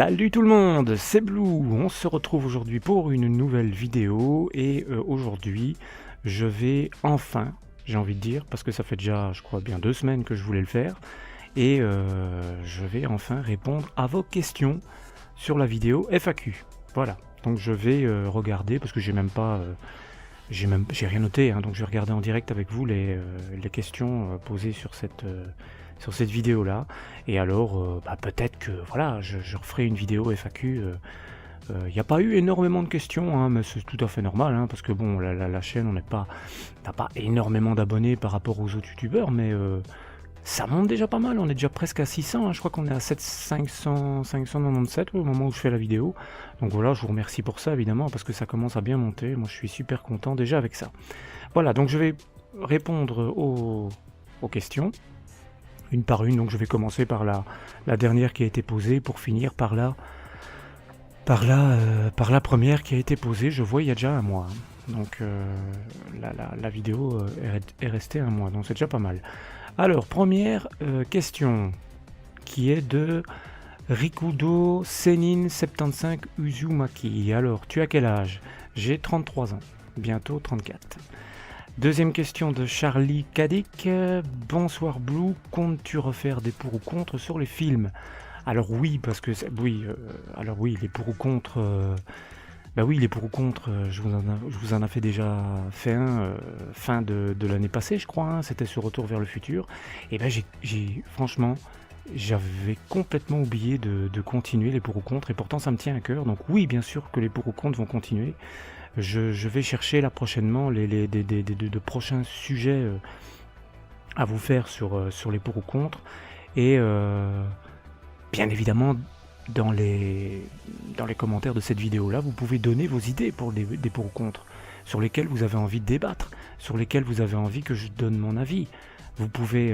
Salut tout le monde, c'est Blue. On se retrouve aujourd'hui pour une nouvelle vidéo et aujourd'hui je vais enfin, j'ai envie de dire, parce que ça fait déjà je crois bien 2 semaines que je voulais le faire, et je vais enfin répondre à vos questions sur la vidéo FAQ. Voilà, donc je vais regarder, parce que j'ai rien noté, hein, donc je vais regarder en direct avec vous les questions posées sur cette vidéo là, et alors peut-être que voilà, je referai une vidéo FAQ. Il n'y a pas eu énormément de questions, hein, mais c'est tout à fait normal, hein, parce que bon, la chaîne, on n'a pas énormément d'abonnés par rapport aux autres youtubeurs, mais ça monte déjà pas mal, on est déjà presque à 600, hein, je crois qu'on est à 597 au moment où je fais la vidéo. Donc voilà, je vous remercie pour ça évidemment, parce que ça commence à bien monter, moi je suis super content déjà avec ça. Voilà, donc je vais répondre aux questions, une par une, donc je vais commencer par la dernière qui a été posée, pour finir par la première qui a été posée, je vois il y a déjà un mois. Donc la vidéo est restée un mois, donc c'est déjà pas mal. Alors, première question, qui est de Rikudo Senin 75 Uzumaki. Alors, tu as quel âge? J'ai 33 ans, bientôt 34. Deuxième question de Charlie Kadik. Bonsoir Blue, comptes-tu refaire des pour ou contre sur les films? Alors oui, parce que alors oui, les pour ou contre. Bah oui, les pour ou contre, je vous en ai fait déjà fait un fin de l'année passée, je crois, hein, c'était sur Retour vers le futur. Et ben franchement, j'avais complètement oublié de continuer les pour ou contre, et pourtant ça me tient à cœur. Donc oui, bien sûr que les pour ou contre vont continuer. Je vais chercher là prochainement de prochains sujets à vous faire sur les pour ou contre. Et bien évidemment, dans les commentaires de cette vidéo là, vous pouvez donner vos idées pour des pour ou contre, sur lesquels vous avez envie de débattre, sur lesquels vous avez envie que je donne mon avis. Vous pouvez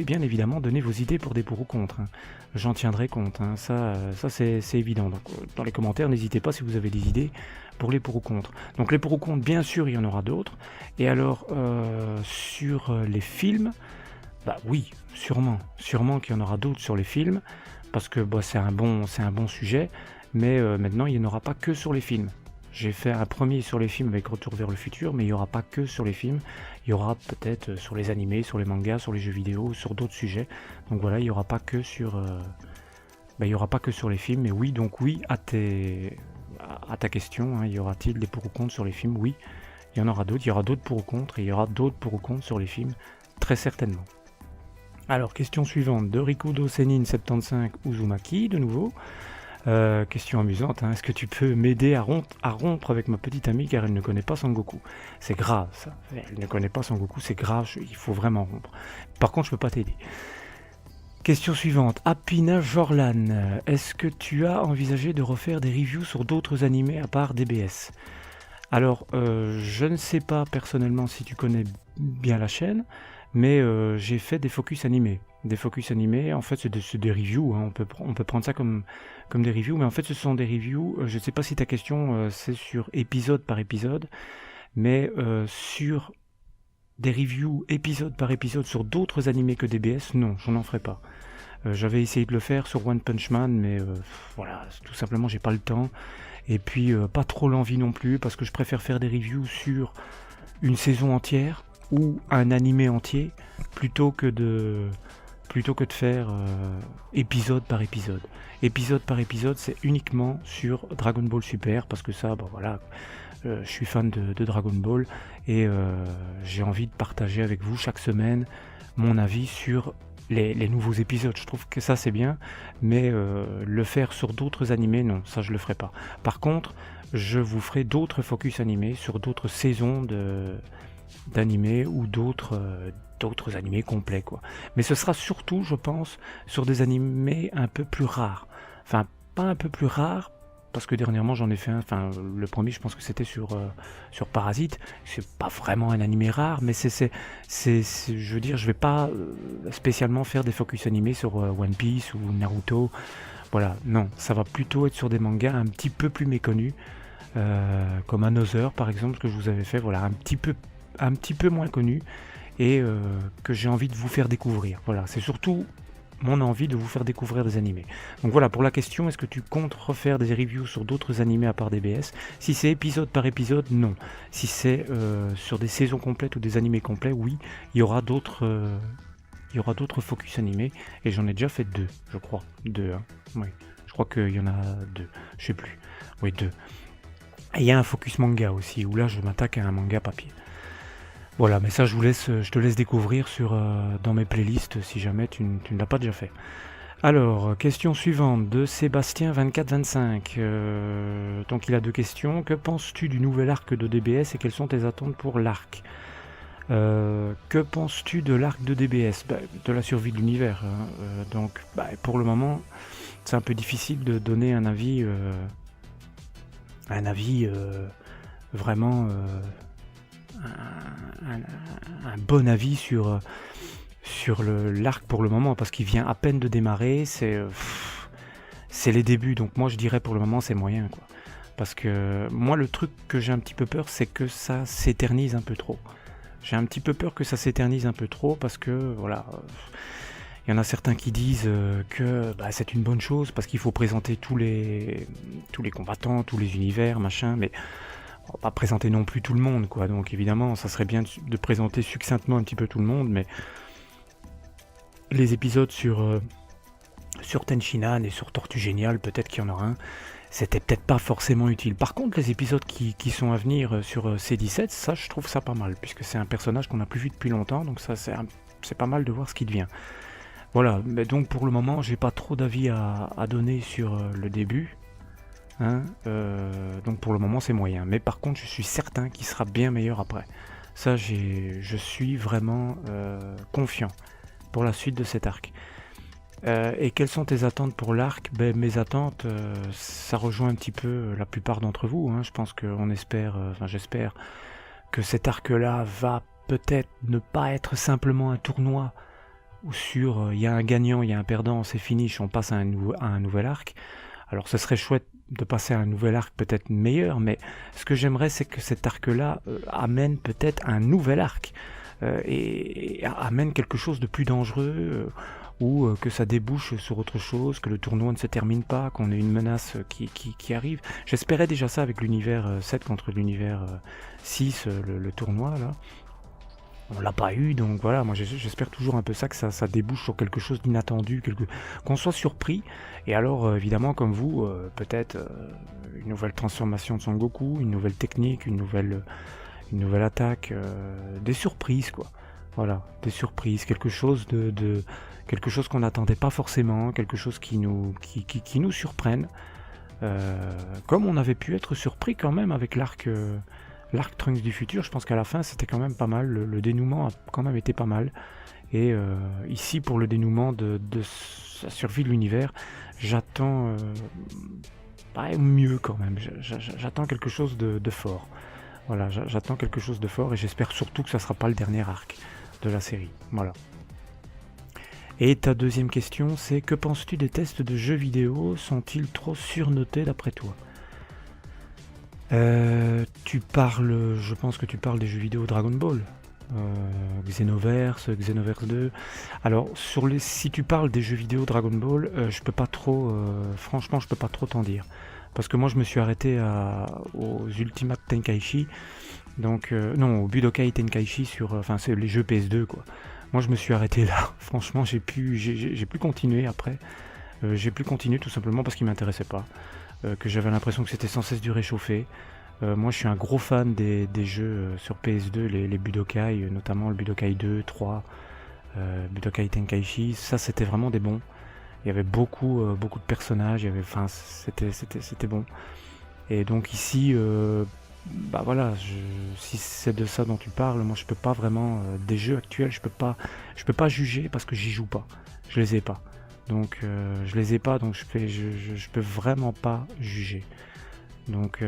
bien évidemment donner vos idées pour des pour ou contre, hein. J'en tiendrai compte, hein. Ça c'est évident. Donc dans les commentaires, n'hésitez pas si vous avez des idées pour les pour ou contre. Donc les pour ou contre, bien sûr il y en aura d'autres. Et alors sur les films, bah oui, sûrement qu'il y en aura d'autres sur les films, parce que c'est un bon sujet, mais maintenant il n'y en aura pas que sur les films. J'ai fait un premier sur les films avec Retour vers le futur, mais il n'y aura pas que sur les films, il y aura peut-être sur les animés, sur les mangas, sur les jeux vidéo, sur d'autres sujets. Donc voilà, il n'y aura pas que sur les films. Mais oui, donc oui, à ta question, hein, y aura-t-il des pour ou contre sur les films? Oui, il y en aura d'autres, il y aura d'autres pour ou contre, et il y aura d'autres pour ou contre sur les films, très certainement. Alors, question suivante de Rikudo Senin 75 Uzumaki, de nouveau. Question amusante, hein. Est-ce que tu peux m'aider à rompre avec ma petite amie, car elle ne connaît pas Sangoku? C'est grave ça, elle ne connaît pas Sangoku, c'est grave, il faut vraiment rompre. Par contre, je peux pas t'aider. Question suivante, Apina Jorlan. Est-ce que tu as envisagé de refaire des reviews sur d'autres animés à part DBS? Alors, je ne sais pas personnellement si tu connais bien la chaîne, mais j'ai fait des focus animés. Des focus animés, en fait, c'est des reviews, hein. On peut prendre ça comme des reviews, mais en fait, ce sont des reviews. Je ne sais pas si ta question, c'est sur épisode par épisode, mais sur des reviews épisode par épisode sur d'autres animés que DBS, non, je n'en ferai pas. J'avais essayé de le faire sur One Punch Man, mais voilà, tout simplement, j'ai pas le temps. Et puis, pas trop l'envie non plus, parce que je préfère faire des reviews sur une saison entière ou un animé entier, plutôt que de faire épisode par épisode. Épisode par épisode, c'est uniquement sur Dragon Ball Super, parce que ça, voilà, je suis fan de Dragon Ball, et j'ai envie de partager avec vous chaque semaine mon avis sur les nouveaux épisodes. Je trouve que ça c'est bien, mais le faire sur d'autres animés, non, ça je le ferai pas. Par contre, je vous ferai d'autres focus animés sur d'autres saisons d'animés, ou d'autres animés complets, quoi. Mais ce sera surtout, je pense, sur des animés un peu plus rares. Enfin, pas un peu plus rares, parce que dernièrement j'en ai fait un, enfin le premier je pense que c'était sur Parasite. C'est pas vraiment un animé rare, mais je veux dire, je vais pas spécialement faire des focus animés sur One Piece ou Naruto. Voilà, non, ça va plutôt être sur des mangas un petit peu plus méconnus, comme Another par exemple, que je vous avais fait, voilà, un petit peu moins connu, et que j'ai envie de vous faire découvrir. Voilà, c'est surtout mon envie de vous faire découvrir des animés. Donc voilà, pour la question, est-ce que tu comptes refaire des reviews sur d'autres animés à part DBS? Si c'est épisode par épisode, non. Si c'est sur des saisons complètes ou des animés complets, oui, il y aura d'autres focus animés, et j'en ai déjà fait 2, je crois. 2, hein. Oui. Je crois qu'il y en a 2, je sais plus. Oui, 2. Et il y a un focus manga aussi, où là je m'attaque à un manga papier. Voilà, mais ça je te laisse découvrir dans mes playlists si jamais tu ne l'as pas déjà fait. Alors, question suivante de Sébastien2425. Donc il a 2 questions. Que penses-tu du nouvel arc de DBS et quelles sont tes attentes pour l'arc? Que penses-tu de l'arc de DBS? De la survie de l'univers. Hein. Donc pour le moment, c'est un peu difficile de donner un avis vraiment... un bon avis sur l'arc pour le moment, parce qu'il vient à peine de démarrer, c'est les débuts, donc moi je dirais pour le moment c'est moyen, quoi. Parce que moi le truc que j'ai un petit peu peur, c'est que ça s'éternise un peu trop. J'ai un petit peu peur que ça s'éternise un peu trop, parce que voilà, il y en a certains qui disent que c'est une bonne chose, parce qu'il faut présenter tous les combattants, tous les univers, machin, mais on va pas présenter non plus tout le monde, quoi. Donc évidemment, ça serait bien de présenter succinctement un petit peu tout le monde, mais les épisodes sur Tenshinhan et sur Tortue Géniale, peut-être qu'il y en aura un, c'était peut-être pas forcément utile. Par contre, les épisodes qui sont à venir sur C17, ça, je trouve ça pas mal, puisque c'est un personnage qu'on n'a plus vu depuis longtemps, donc ça, c'est pas mal de voir ce qui devient. Voilà, mais donc pour le moment, j'ai pas trop d'avis à donner sur le début. Hein, donc pour le moment c'est moyen, mais par contre je suis certain qu'il sera bien meilleur après. Ça je suis vraiment confiant pour la suite de cet arc. Et quelles sont tes attentes pour l'arc? Mes attentes, ça rejoint un petit peu la plupart d'entre vous, hein. Je pense qu'on espère, j'espère que cet arc là va peut-être ne pas être simplement un tournoi où il y a un gagnant, il y a un perdant, c'est finish, on passe à un nouvel arc. Alors ce serait chouette de passer à un nouvel arc peut-être meilleur, mais ce que j'aimerais, c'est que cet arc-là amène peut-être un nouvel arc, et amène quelque chose de plus dangereux, ou que ça débouche sur autre chose, que le tournoi ne se termine pas, qu'on ait une menace qui arrive. J'espérais déjà ça avec l'univers 7 contre l'univers 6, le tournoi là. On l'a pas eu, donc voilà, moi j'espère toujours un peu ça, que ça débouche sur quelque chose d'inattendu, qu'on soit surpris. Et alors évidemment comme vous, peut-être une nouvelle transformation de Son Goku, une nouvelle technique, une nouvelle attaque, des surprises, quoi. Voilà, des surprises, quelque chose quelque chose qu'on n'attendait pas forcément, quelque chose qui nous surprenne, comme on avait pu être surpris quand même avec l'arc Trunks du futur. Je pense qu'à la fin c'était quand même pas mal, le dénouement a quand même été pas mal, et ici pour le dénouement de sa survie de l'univers, j'attends mieux quand même, j'attends quelque chose de fort. Voilà, j'attends quelque chose de fort, et j'espère surtout que ça sera pas le dernier arc de la série. Voilà. Et ta deuxième question, c'est: que penses-tu des tests de jeux vidéo? Sont-ils trop surnotés d'après toi? Je pense que tu parles des jeux vidéo Dragon Ball, Xenoverse 2. Alors si tu parles des jeux vidéo Dragon Ball, je peux pas trop, franchement je peux pas trop t'en dire, parce que moi je me suis arrêté aux Ultimate Tenkaichi, donc non, au Budokai Tenkaichi c'est les jeux PS2, quoi. Moi je me suis arrêté là, franchement j'ai plus continué après, j'ai plus continué tout simplement parce qu'il m'intéressait pas. Que j'avais l'impression que c'était sans cesse du réchauffé. Moi je suis un gros fan des jeux sur PS2, les Budokai, notamment le Budokai 2, 3, Budokai Tenkaichi, ça c'était vraiment des bons. Il y avait beaucoup de personnages, c'était bon. Et donc ici, voilà, si c'est de ça dont tu parles, moi je peux pas vraiment, des jeux actuels, je peux pas juger parce que j'y joue pas, je les ai pas. Donc je les ai pas, donc je peux vraiment pas juger. Donc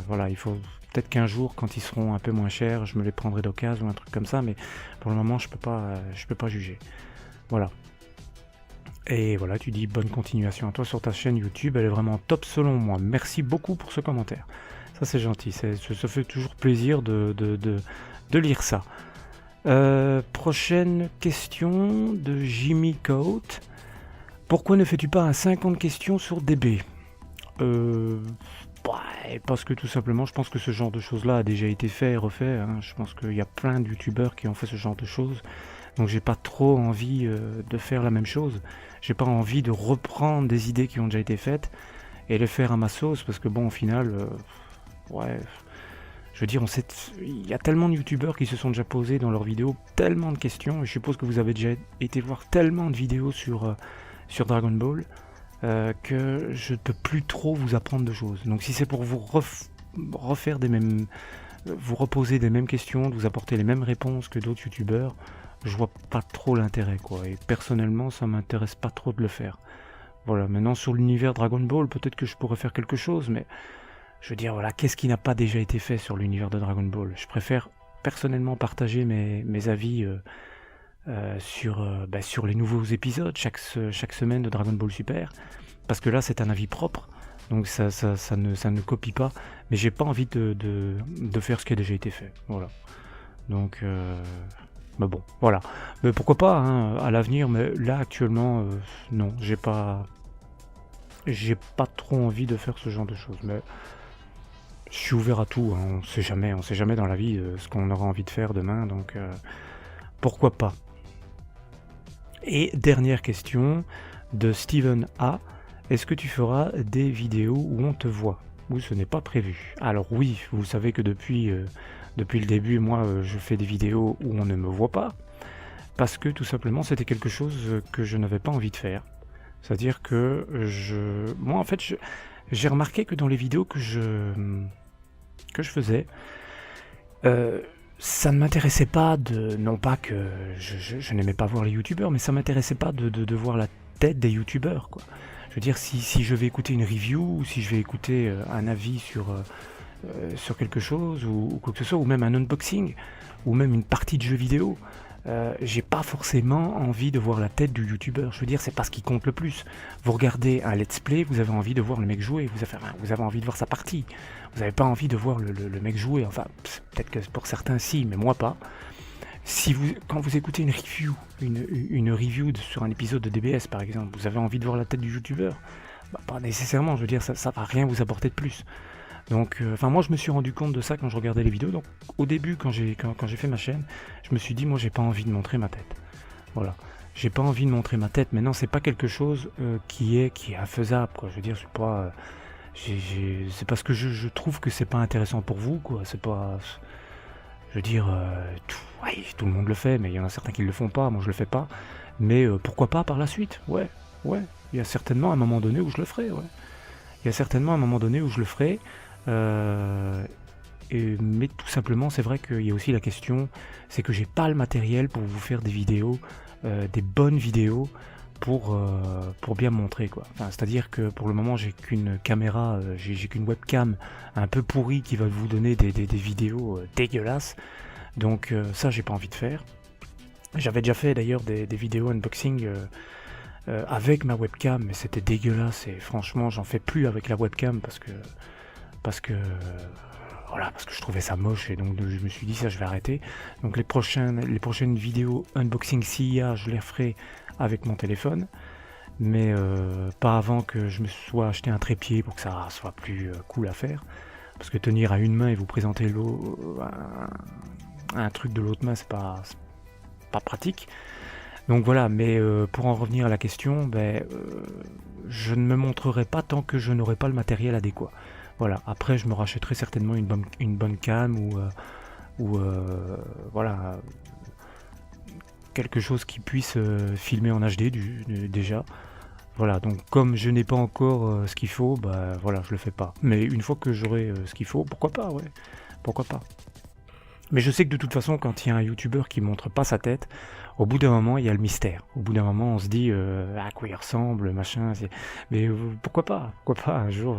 voilà, il faut peut-être qu'un jour, quand ils seront un peu moins chers, je me les prendrai d'occasion ou un truc comme ça, mais pour le moment je peux pas juger. Voilà. Et voilà, tu dis bonne continuation à toi sur ta chaîne YouTube, elle est vraiment top selon moi. Merci beaucoup pour ce commentaire. Ça c'est gentil, ça fait toujours plaisir de lire ça. Prochaine question de Jimmy Coat. Pourquoi ne fais-tu pas un 50 questions sur DB? Parce que tout simplement, je pense que ce genre de choses-là a déjà été fait et refait, hein. Je pense qu'il y a plein de youtubeurs qui ont fait ce genre de choses. Donc j'ai pas trop envie de faire la même chose. J'ai pas envie de reprendre des idées qui ont déjà été faites et les faire à ma sauce, parce que bon, au final, ouais, je veux dire, il y a tellement de youtubeurs qui se sont déjà posés dans leurs vidéos tellement de questions, et je suppose que vous avez déjà été voir tellement de vidéos sur Dragon Ball, que je ne peux plus trop vous apprendre de choses. Donc si c'est pour vous refaire vous reposer des mêmes questions, de vous apporter les mêmes réponses que d'autres youtubeurs, je vois pas trop l'intérêt, quoi. Et personnellement, ça m'intéresse pas trop de le faire. Voilà, maintenant sur l'univers Dragon Ball, peut-être que je pourrais faire quelque chose, mais je veux dire, voilà, qu'est-ce qui n'a pas déjà été fait sur l'univers de Dragon Ball? Je préfère personnellement partager mes avis sur les nouveaux épisodes chaque semaine de Dragon Ball Super, parce que là c'est un avis propre, donc ça ne copie pas, mais j'ai pas envie de faire ce qui a déjà été fait, voilà. Donc bon, voilà, mais pourquoi pas, hein, à l'avenir, mais là actuellement non, j'ai pas trop envie de faire ce genre de choses, mais je suis ouvert à tout, hein. On sait jamais dans la vie ce qu'on aura envie de faire demain, donc pourquoi pas. Et dernière question de Steven A. Est-ce que tu feras des vidéos où on te voit, ou ce n'est pas prévu? Alors oui, vous savez que depuis le début, moi je fais des vidéos où on ne me voit pas, parce que tout simplement c'était quelque chose que je n'avais pas envie de faire. C'est-à-dire que moi en fait j'ai remarqué que dans les vidéos que je faisais, ça ne m'intéressait pas non pas que je n'aimais pas voir les youtubeurs, mais ça m'intéressait pas de voir la tête des youtubeurs, quoi. Je veux dire, si je vais écouter une review, ou si je vais écouter un avis sur quelque chose, ou quoi que ce soit, ou même un unboxing, ou même une partie de jeu vidéo, j'ai pas forcément envie de voir la tête du youtubeur. Je veux dire, c'est pas ce qui compte le plus. Vous regardez un let's play, vous avez envie de voir le mec jouer, vous avez envie de voir sa partie. Vous n'avez pas envie de voir le mec jouer, enfin, peut-être que pour certains si, mais moi pas. Quand vous écoutez une review sur un épisode de DBS par exemple, vous avez envie de voir la tête du youtubeur, pas nécessairement, je veux dire, ça va rien vous apporter de plus. Donc, moi je me suis rendu compte de ça quand je regardais les vidéos. Donc au début, quand j'ai fait ma chaîne, je me suis dit, moi j'ai pas envie de montrer ma tête. Voilà, j'ai pas envie de montrer ma tête. Maintenant, c'est pas quelque chose qui est infaisable, quoi. Je veux dire, c'est pas, c'est parce que je trouve que c'est pas intéressant pour vous, quoi. C'est pas, je veux dire, tout le monde le fait, mais il y en a certains qui le font pas. Moi je le fais pas, mais pourquoi pas par la suite? Ouais, il y a certainement un moment donné où je le ferai, ouais. Il y a certainement un moment donné où je le ferai. Mais tout simplement, c'est vrai qu'il y a aussi la question, c'est que j'ai pas le matériel pour vous faire des vidéos, des bonnes vidéos pour bien montrer, quoi. Enfin, c'est-à-dire que pour le moment, j'ai qu'une caméra, j'ai qu'une webcam un peu pourrie qui va vous donner des vidéos dégueulasses. Donc ça, j'ai pas envie de faire. J'avais déjà fait d'ailleurs des vidéos unboxing avec ma webcam, mais c'était dégueulasse, et franchement j'en fais plus avec la webcam parce que je trouvais ça moche, et donc je me suis dit, ça, je vais arrêter. Donc les prochaines vidéos unboxing SIA, je les ferai avec mon téléphone, mais pas avant que je me sois acheté un trépied pour que ça soit plus cool à faire, parce que tenir à une main et vous présenter un truc de l'autre main, c'est pas pratique. Donc voilà, mais pour en revenir à la question, je ne me montrerai pas tant que je n'aurai pas le matériel adéquat. Voilà, après je me rachèterai certainement une bonne cam, ou voilà, quelque chose qui puisse filmer en HD déjà. Voilà, donc comme je n'ai pas encore ce qu'il faut, voilà, je le fais pas. Mais une fois que j'aurai ce qu'il faut, pourquoi pas, ouais, pourquoi pas. Mais je sais que de toute façon, quand il y a un youtubeur qui montre pas sa tête, au bout d'un moment, il y a le mystère. Au bout d'un moment, on se dit à quoi il ressemble, machin. Mais pourquoi pas un jour.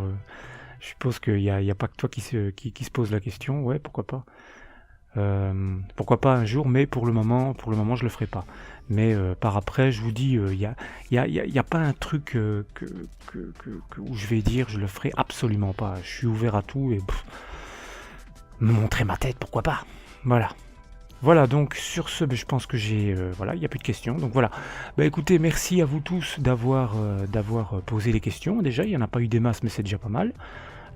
Je suppose qu'il y a pas que toi qui se pose la question. Ouais, pourquoi pas. Pourquoi pas un jour, mais pour le moment, je le ferai pas. Mais par après, je vous dis, il y a pas un truc où je vais dire, je le ferai absolument pas. Je suis ouvert à tout, et me montrer ma tête, pourquoi pas. Voilà. Voilà, donc sur ce, je pense que j'ai, voilà, il n'y a plus de questions. Donc voilà. Bah écoutez, merci à vous tous d'avoir posé les questions. Déjà, il n'y en a pas eu des masses, mais c'est déjà pas mal.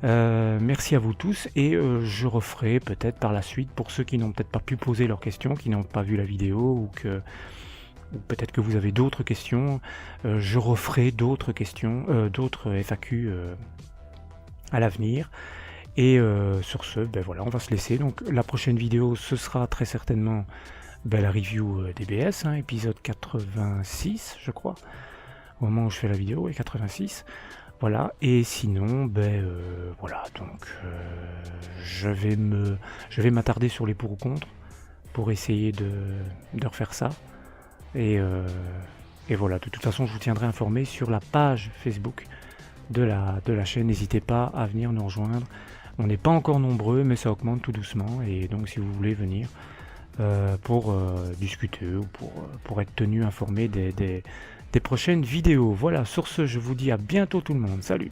Merci à vous tous et je referai peut-être par la suite pour ceux qui n'ont peut-être pas pu poser leurs questions, qui n'ont pas vu la vidéo ou peut-être que vous avez d'autres questions, je referai d'autres questions, d'autres FAQ à l'avenir. Et sur ce, ben voilà, on va se laisser. Donc la prochaine vidéo, ce sera très certainement la review DBS, hein, épisode 86, je crois, au moment où je fais la vidéo, et 86. Voilà, et sinon, voilà, donc je vais m'attarder sur les pour ou contre pour essayer de refaire ça. Et voilà, de toute façon, je vous tiendrai informé sur la page Facebook de la chaîne. N'hésitez pas à venir nous rejoindre. On n'est pas encore nombreux, mais ça augmente tout doucement. Et donc, si vous voulez venir pour discuter ou pour être tenu informé des prochaines vidéos. Voilà, sur ce, je vous dis à bientôt tout le monde. Salut!